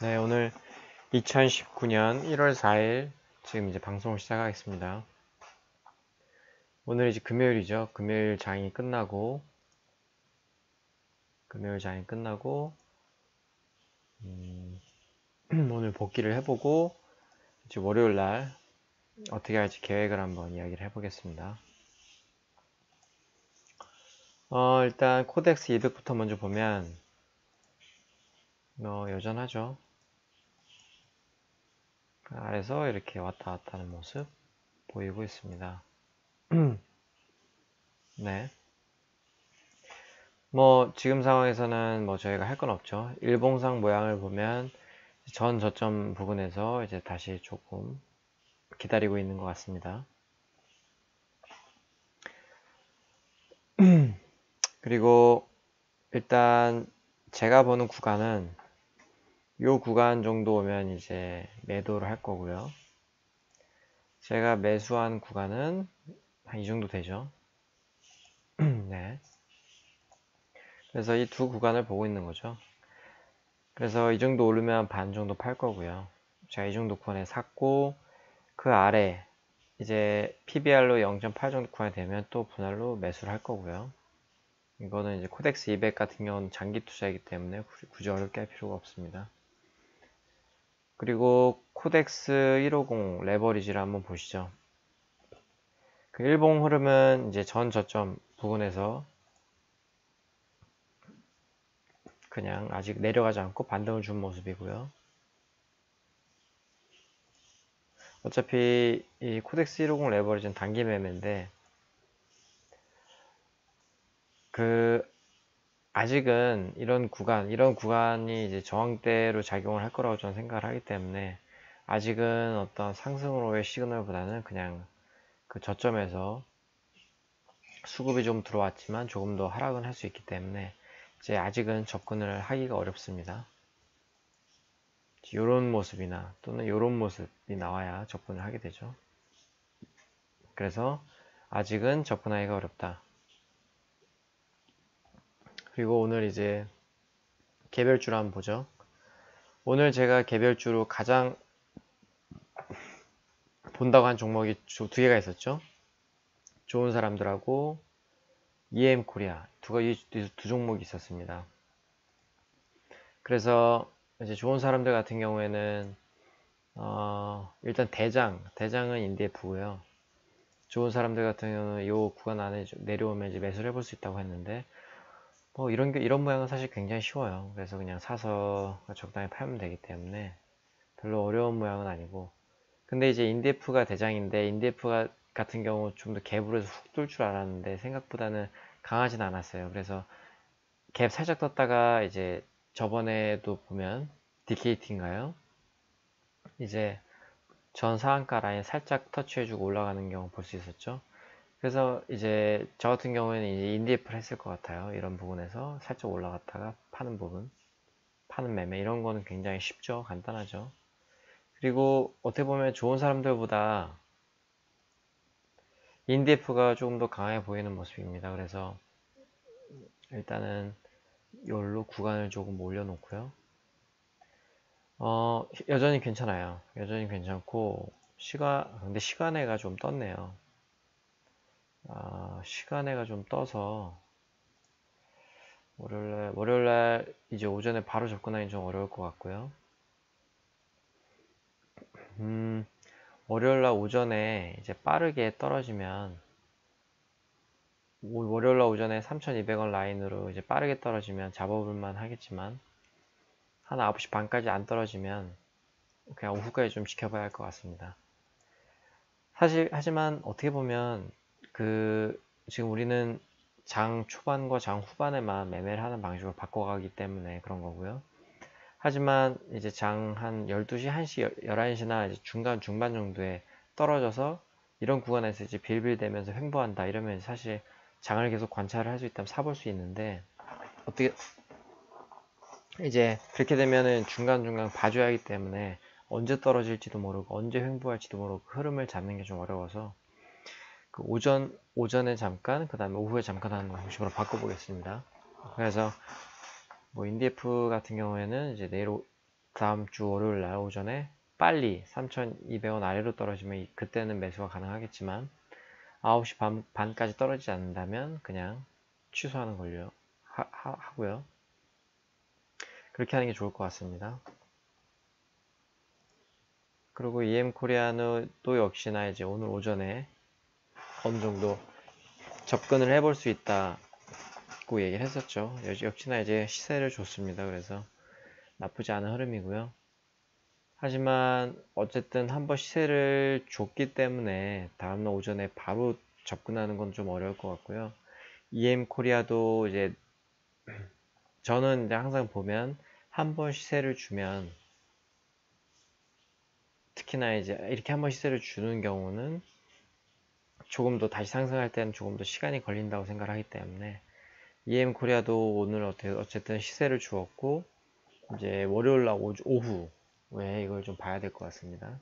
네, 오늘 2019년 1월 4일 지금 이제 방송을 시작하겠습니다. 오늘 이제 금요일이죠. 금요일 장이 끝나고 오늘 복귀를 해보고 이제 월요일 날 어떻게 할지 계획을 한번 이야기를 해보겠습니다. 일단 코덱스 이득부터 먼저 보면 여전하죠. 아래서 이렇게 왔다 갔다 하는 모습 보이고 있습니다. 네. 지금 상황에서는 저희가 할 건 없죠. 일봉상 모양을 보면 전 저점 부근에서 이제 다시 조금 기다리고 있는 것 같습니다. 그리고 일단 제가 보는 구간은 이 구간 정도 오면 이제 매도를 할 거고요. 제가 매수한 구간은 한 이 정도 되죠. 네. 그래서 이 두 구간을 보고 있는 거죠. 그래서 이 정도 오르면 반 정도 팔 거고요. 제가 이 정도 구간에 샀고 그 아래 이제 PBR로 0.8 정도 구간이 되면 또 분할로 매수를 할 거고요. 이거는 이제 코덱스 200 같은 경우는 장기 투자이기 때문에 굳이 어렵게 할 필요가 없습니다. 그리고 코덱스 150 레버리지를 한번 보시죠. 그 일봉 흐름은 이제 전 저점 부근에서 그냥 아직 내려가지 않고 반등을 준 모습이고요. 어차피 이 코덱스 150 레버리지는 단기 매매인데 아직은 이런 구간이 이제 저항대로 작용을 할 거라고 저는 생각을 하기 때문에 아직은 어떤 상승으로의 시그널보다는 그냥 그 저점에서 수급이 좀 들어왔지만 조금 더 하락은 할 수 있기 때문에 이제 아직은 접근을 하기가 어렵습니다. 이런 모습이나 또는 이런 모습이 나와야 접근을 하게 되죠. 그래서 아직은 접근하기가 어렵다. 그리고 오늘 이제 개별주로 한번 보죠. 오늘 제가 개별주로 가장 본다고 한 종목이 두 개가 있었죠. 좋은 사람들하고 EM 코리아 이 두 종목이 있었습니다. 그래서 이제 좋은 사람들 같은 경우에는 일단 대장은 인디에프고요. 좋은 사람들 같은 경우는 이 구간 안에 내려오면 이제 매수를 해볼 수 있다고 했는데 이런 모양은 사실 굉장히 쉬워요. 그래서 그냥 사서 적당히 팔면 되기 때문에 별로 어려운 모양은 아니고, 근데 이제 인디에프가 대장인데 인디에프가 같은 경우 좀 더 갭으로 해서 훅 뚫을 줄 알았는데 생각보다는 강하진 않았어요. 그래서 갭 살짝 떴다가 이제 저번에도 보면 DKT인가요? 이제 전 상한가 라인 살짝 터치해주고 올라가는 경우 볼 수 있었죠. 그래서 이제 저 같은 경우에는 이제 인디에프를 했을 것 같아요. 이런 부분에서 살짝 올라갔다가 파는 부분, 파는 매매 이런 거는 굉장히 쉽죠. 간단하죠. 그리고 어떻게 보면 좋은 사람들보다 인디에프가 조금 더 강해 보이는 모습입니다. 그래서 일단은 이걸로 구간을 조금 올려놓고요. 여전히 괜찮아요. 여전히 괜찮고 근데 시간애가 좀 떴네요. 시간애가 좀 떠서 월요일날 이제 오전에 바로 접근하기 좀 어려울 것 같고요. 월요일날 오전에 이제 빠르게 떨어지면 월요일날 오전에 3,200원 라인으로 이제 빠르게 떨어지면 잡아볼만 하겠지만 한 9시 반까지 안 떨어지면 그냥 오후까지 좀 지켜봐야 할 것 같습니다. 하지만 어떻게 보면 지금 우리는 장 초반과 장 후반에만 매매를 하는 방식으로 바꿔가기 때문에 그런 거고요. 하지만 이제 장 한 12시, 1시, 11시나 이제 중반 정도에 떨어져서 이런 구간에서 이제 빌빌대면서 횡보한다 이러면 사실 장을 계속 관찰을 할 수 있다면 사볼 수 있는데 어떻게 이제 그렇게 되면은 중간중간 봐줘야 하기 때문에 언제 떨어질지도 모르고 언제 횡보할지도 모르고 흐름을 잡는 게 좀 어려워서 오전에 잠깐 그 다음에 오후에 잠깐 하는 방식으로 바꿔보겠습니다. 그래서 인디에프 같은 경우에는 이제 내일 다음 주 월요일 날 오전에 빨리 3,200원 아래로 떨어지면 그때는 매수가 가능하겠지만 9시 반까지 떨어지지 않는다면 그냥 취소하는 걸로 하고요. 그렇게 하는 게 좋을 것 같습니다. 그리고 EM코리아는 또 역시나 이제 오늘 오전에 어느 정도 접근을 해볼 수 있다고 얘기를 했었죠. 역시나 이제 시세를 줬습니다. 그래서 나쁘지 않은 흐름이고요. 하지만 어쨌든 한번 시세를 줬기 때문에 다음날 오전에 바로 접근하는 건 좀 어려울 것 같고요. EM코리아도 이제 저는 이제 항상 보면 한번 시세를 주면 특히나 이제 이렇게 한번 시세를 주는 경우는 조금 더 다시 상승할 때는 조금 더 시간이 걸린다고 생각하기 때문에 EM코리아도 오늘 어쨌든 시세를 주었고 이제 월요일 날 오후에 이걸 좀 봐야 될 것 같습니다.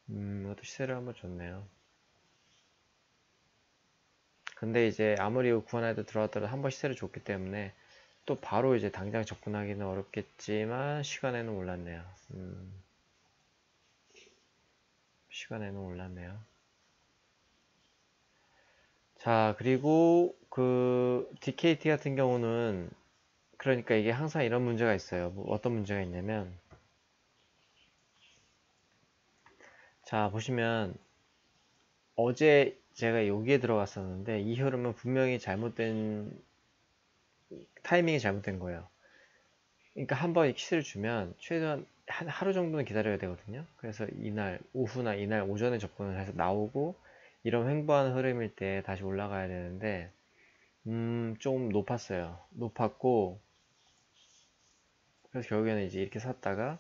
이것도 시세를 한번 줬네요. 근데 이제 아무리 구원해도 들어왔더라도 한번 시세를 줬기 때문에 또 바로 이제 당장 접근하기는 어렵겠지만 시간에는 올랐네요. 시간에는 올랐네요. 자, 그리고 그 DKT 같은 경우는 그러니까 이게 항상 이런 문제가 있어요. 뭐 어떤 문제가 있냐면 자, 보시면 어제 제가 여기에 들어갔었는데 이 흐름은 분명히 타이밍이 잘못된 거예요. 그러니까 한번 키스를 주면 최소한 한 하루 정도는 기다려야 되거든요. 그래서 이날 오후나 이날 오전에 접근을 해서 나오고 이런 횡보하는 흐름일 때 다시 올라가야 되는데 좀 높았어요. 높았고 그래서 결국에는 이제 이렇게 샀다가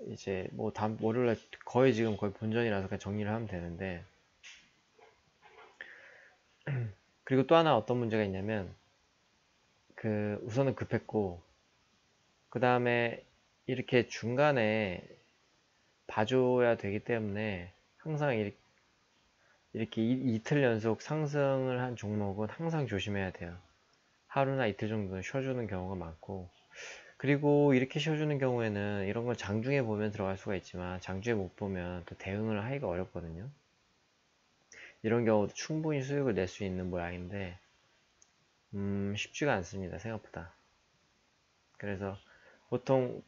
이제 뭐 다음 월요일날 거의 지금 거의 본전이라서 그냥 정리를 하면 되는데 그리고 또 하나 어떤 문제가 있냐면 그 우선은 급했고 그 다음에 이렇게 중간에 봐줘야 되기 때문에 항상 이렇게 이틀 연속 상승을 한 종목은 항상 조심해야 돼요. 하루나 이틀 정도는 쉬어주는 경우가 많고 그리고 이렇게 쉬어주는 경우에는 이런 걸 장중에 보면 들어갈 수가 있지만 장중에 못 보면 또 대응을 하기가 어렵거든요. 이런 경우도 충분히 수익을 낼 수 있는 모양인데 쉽지가 않습니다. 생각보다. 그래서 보통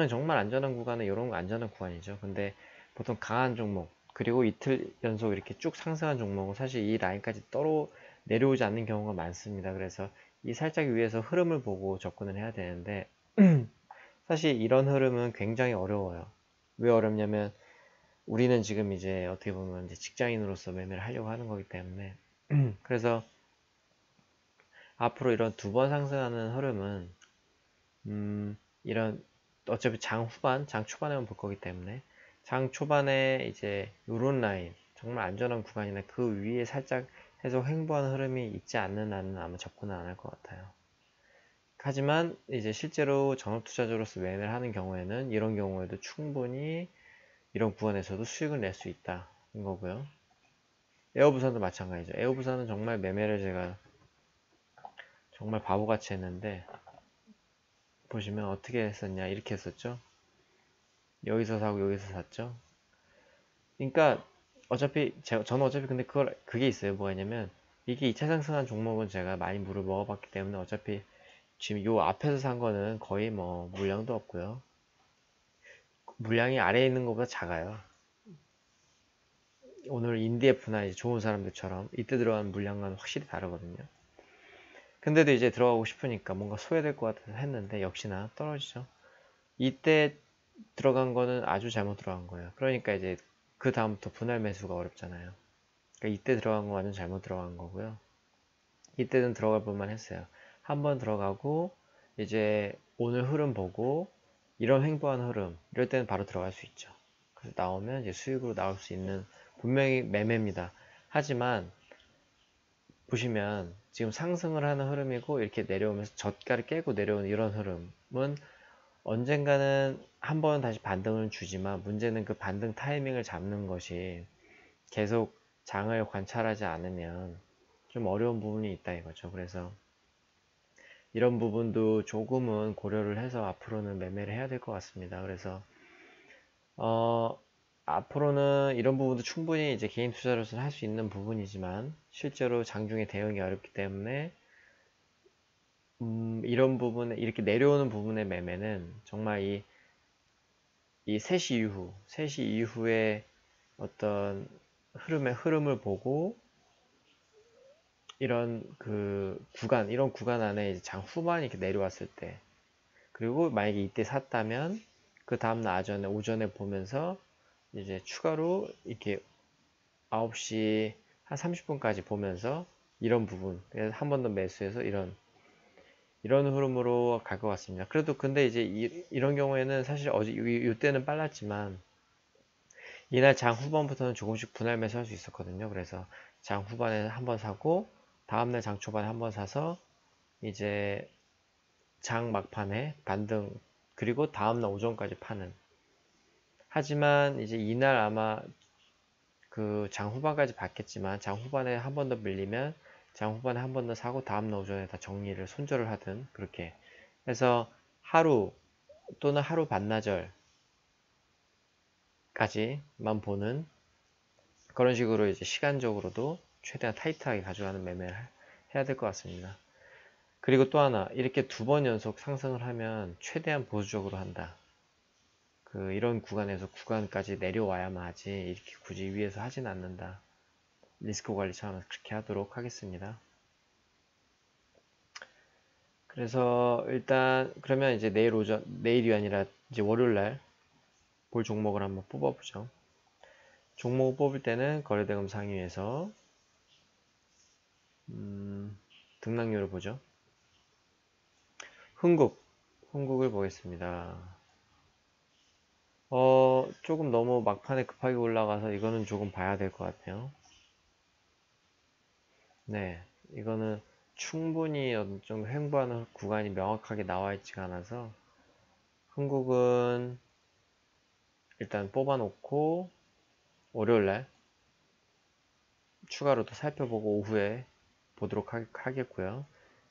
정말 안전한 구간은 이런 거 안전한 구간이죠. 근데 보통 강한 종목 그리고 이틀 연속 이렇게 쭉 상승한 종목은 사실 이 라인까지 내려오지 않는 경우가 많습니다. 그래서 이 살짝 위에서 흐름을 보고 접근을 해야 되는데 사실 이런 흐름은 굉장히 어려워요. 왜 어렵냐면 우리는 지금 이제 어떻게 보면 이제 직장인으로서 매매를 하려고 하는 거기 때문에 그래서 앞으로 이런 두 번 상승하는 흐름은 이런 어차피 장 초반에만 볼 거기 때문에 장 초반에 이제 요런 라인 정말 안전한 구간이나 그 위에 살짝 해서 횡보하는 흐름이 있지 않는 한은 아마 접근은 안 할 것 같아요. 하지만 이제 실제로 전업투자자로서 매매를 하는 경우에는 이런 경우에도 충분히 이런 구간에서도 수익을 낼 수 있다는 거고요. 에어부산도 마찬가지죠. 에어부산은 정말 매매를 제가 정말 바보같이 했는데 보시면 어떻게 했었냐 이렇게 했었죠. 여기서 사고 여기서 샀죠. 그러니까 저는 어차피 근데 그게 있어요. 뭐가 있냐면 이게 2차 상승한 종목은 제가 많이 물을 먹어봤기 때문에 어차피 지금 요 앞에서 산 거는 거의 뭐 물량도 없고요. 물량이 아래에 있는 것보다 작아요. 오늘 인디에프나 이제 좋은 사람들처럼 이때 들어간 물량과는 확실히 다르거든요. 근데도 이제 들어가고 싶으니까 뭔가 소외될 것 같아서 했는데 역시나 떨어지죠. 이때 들어간 거는 아주 잘못 들어간 거예요. 그러니까 이제 그 다음부터 분할 매수가 어렵잖아요. 그러니까 이때 들어간 거 완전 잘못 들어간 거고요. 이때는 들어갈 뻔만 했어요. 한번 들어가고 이제 오늘 흐름 보고 이런 횡보한 흐름 이럴 때는 바로 들어갈 수 있죠. 그래서 나오면 이제 수익으로 나올 수 있는 분명히 매매입니다. 하지만 보시면 지금 상승을 하는 흐름이고 이렇게 내려오면서 저가를 깨고 내려오는 이런 흐름은 언젠가는 한 번 다시 반등을 주지만 문제는 그 반등 타이밍을 잡는 것이 계속 장을 관찰하지 않으면 좀 어려운 부분이 있다 이거죠. 그래서 이런 부분도 조금은 고려를 해서 앞으로는 매매를 해야 될 것 같습니다. 그래서 앞으로는 이런 부분도 충분히 이제 개인 투자로서는 할 수 있는 부분이지만 실제로 장중에 대응이 어렵기 때문에 이런 부분에 이렇게 내려오는 부분의 매매는 정말 이 3시 이후, 3시 이후에 어떤 흐름을 보고 이런 이런 구간 안에 이제 장 후반이 이렇게 내려왔을 때, 그리고 만약에 이때 샀다면 그 다음날 오전에 보면서 이제 추가로 이렇게 9시 한 30분까지 보면서 이런 부분, 한 번 더 매수해서 이런 흐름으로 갈 것 같습니다. 그래도 근데 이제 이런 경우에는 사실 어제 이때는 빨랐지만 이날 장 후반부터는 조금씩 분할 매수할 수 있었거든요. 그래서 장 후반에 한번 사고 다음날 장 초반에 한번 사서 이제 장 막판에 반등, 그리고 다음날 오전까지 파는. 하지만 이제 이날 아마 그 장 후반까지 봤겠지만 장 후반에 한 번 더 밀리면 장 후반에 한 번 더 사고 다음날 오전에 다 정리를 손절을 하든 그렇게 해서 하루 또는 하루 반나절까지만 보는 그런 식으로 이제 시간적으로도 최대한 타이트하게 가져가는 매매를 해야 될 것 같습니다. 그리고 또 하나, 이렇게 2번 연속 상승을 하면 최대한 보수적으로 한다. 이런 구간에서 구간까지 내려와야만 하지 이렇게 굳이 위에서 하진 않는다. 리스크 관리 차원에서 그렇게 하도록 하겠습니다. 그래서 일단 그러면 이제 내일이 아니라 이제 월요일날 볼 종목을 한번 뽑아보죠. 종목을 뽑을 때는 거래대금 상위에서 등락률을 보죠. 흥국을 보겠습니다. 조금 너무 막판에 급하게 올라가서 이거는 조금 봐야 될 것 같아요. 네, 이거는 충분히 어느 정도 횡보하는 구간이 명확하게 나와 있지가 않아서 흥국은 일단 뽑아놓고 월요일날 추가로 더 살펴보고 오후에 보도록 하겠고요.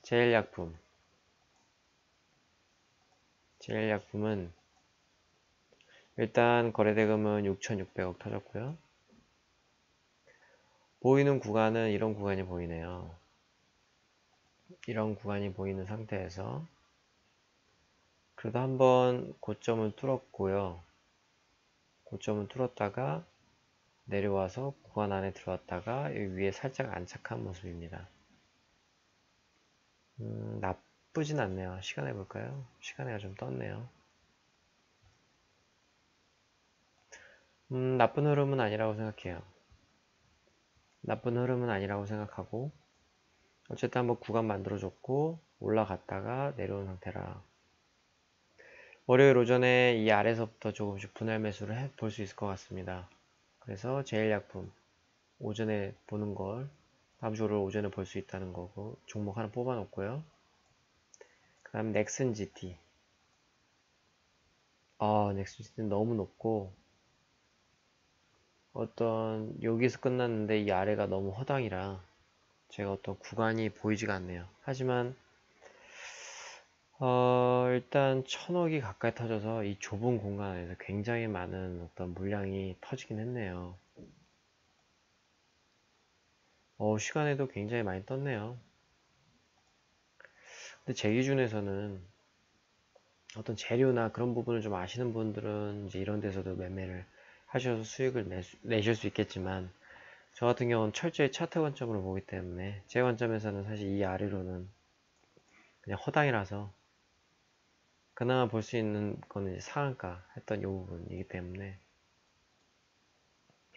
제일약품은 일단 거래대금은 6,600억 터졌고요. 보이는 구간은 이런 구간이 보이네요. 이런 구간이 보이는 상태에서 그래도 한번 고점을 뚫었고요. 고점을 뚫었다가 내려와서 구간 안에 들어왔다가 여기 위에 살짝 안착한 모습입니다. 나쁘진 않네요. 시간에 볼까요? 시간에가 좀 떴네요. 나쁜 흐름은 아니라고 생각해요. 나쁜 흐름은 아니라고 생각하고 어쨌든 한번 구간 만들어줬고 올라갔다가 내려온 상태라 월요일 오전에 이 아래서부터 조금씩 분할 매수를 볼 수 있을 것 같습니다. 그래서 제일약품 오전에 보는 걸 다음 주 월요일 오전에 볼 수 있다는 거고 종목 하나 뽑아 놓고요. 그 다음 넥슨 GT 넥슨 GT는 너무 높고 여기서 끝났는데 이 아래가 너무 허당이라 제가 어떤 구간이 보이지가 않네요. 하지만 일단 1,000억이 가까이 터져서 이 좁은 공간 안에서 굉장히 많은 어떤 물량이 터지긴 했네요. 시간에도 굉장히 많이 떴네요. 근데 제 기준에서는 어떤 재료나 그런 부분을 좀 아시는 분들은 이제 이런 데서도 매매를 하셔서 수익을 내실 수 있겠지만 저 같은 경우는 철저히 차트 관점으로 보기 때문에 제 관점에서는 사실 이 아래로는 그냥 허당이라서 그나마 볼 수 있는 거는 이제 상한가 했던 이 부분이기 때문에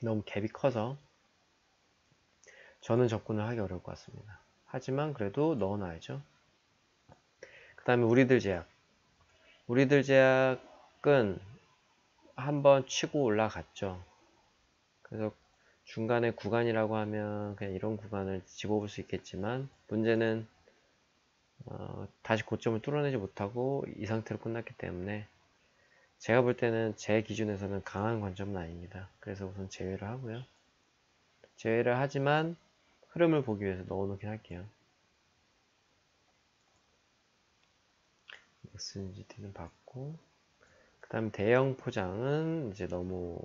너무 갭이 커서 저는 접근을 하기 어려울 것 같습니다. 하지만 그래도 넣어놔야죠. 그 다음에 우리들 제약은 한번 치고 올라갔죠. 그래서 중간에 구간이라고 하면 그냥 이런 구간을 집어볼 수 있겠지만 문제는 다시 고점을 뚫어내지 못하고 이 상태로 끝났기 때문에 제가 볼 때는 제 기준에서는 강한 관점은 아닙니다. 그래서 우선 제외를 하고요. 제외를 하지만 흐름을 보기 위해서 넣어놓긴 할게요. XGT는 받고, 그 다음 대형 포장은 이제 너무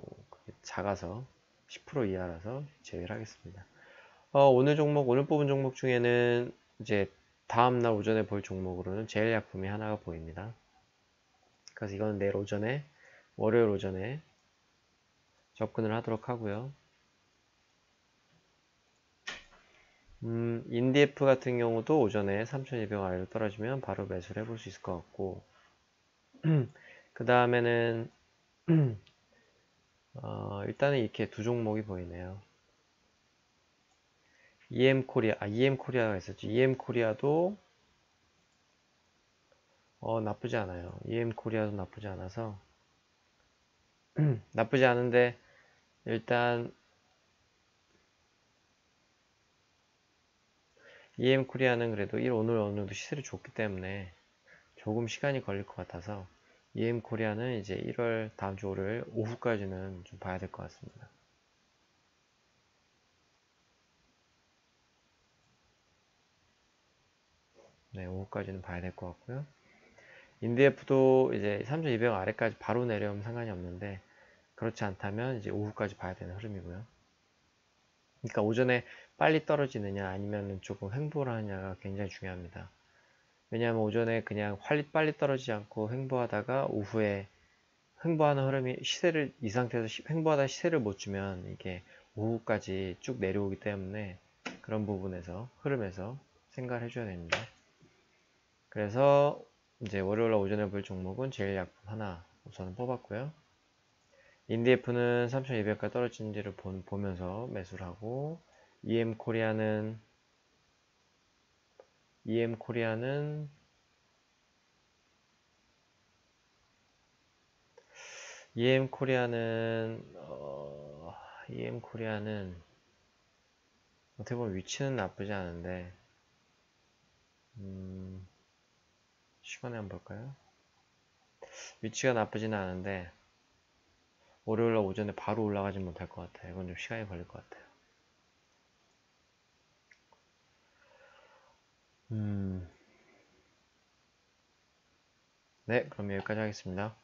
작아서 10% 이하라서 제외를 하겠습니다. 오늘 뽑은 종목 중에는 이제 다음날 오전에 볼 종목으로는 제일약품이 하나가 보입니다. 그래서 이거는 내일 오전에, 월요일 오전에 접근을 하도록 하고요. 인디F 같은 경우도 오전에 3200 아래로 떨어지면 바로 매수를 해볼 수 있을 것 같고, 그 다음에는 일단은 이렇게 두 종목이 보이네요. EM코리아가 있었죠. EM코리아도 나쁘지 않아요. EM코리아도 나쁘지 않아서 나쁘지 않은데 일단 EM코리아는 그래도 오늘 어느 정도 시세를 줬기 때문에 조금 시간이 걸릴 것 같아서 EM코리아는 이제 1월 다음 주 월요일 오후까지는 좀 봐야 될 것 같습니다. 네, 오후까지는 봐야 될 것 같고요. 인디에프도 이제 3200 아래까지 바로 내려오면 상관이 없는데 그렇지 않다면 이제 오후까지 봐야 되는 흐름이고요. 그러니까 오전에 빨리 떨어지느냐 아니면 조금 횡보를 하느냐가 굉장히 중요합니다. 왜냐하면 오전에 그냥 빨리 떨어지지 않고 횡보하다가 오후에 횡보하는 흐름이 이 상태에서 횡보하다 시세를 못 주면 이게 오후까지 쭉 내려오기 때문에 그런 부분에서 흐름에서 생각을 해줘야 됩니다. 그래서 이제 월요일 오전에 볼 종목은 제일약품 하나 우선 뽑았고요. 인디에프는 3200까지 떨어지는지를 보면서 매수를 하고 EM코리아는 EM코리아는 어떻게 보면 위치는 나쁘지 않은데 시간에 한번 볼까요? 위치가 나쁘지는 않은데 월요일 오전에 바로 올라가지 못할 것 같아요. 이건 좀 시간이 걸릴 것 같아요. 네, 그럼 여기까지 하겠습니다.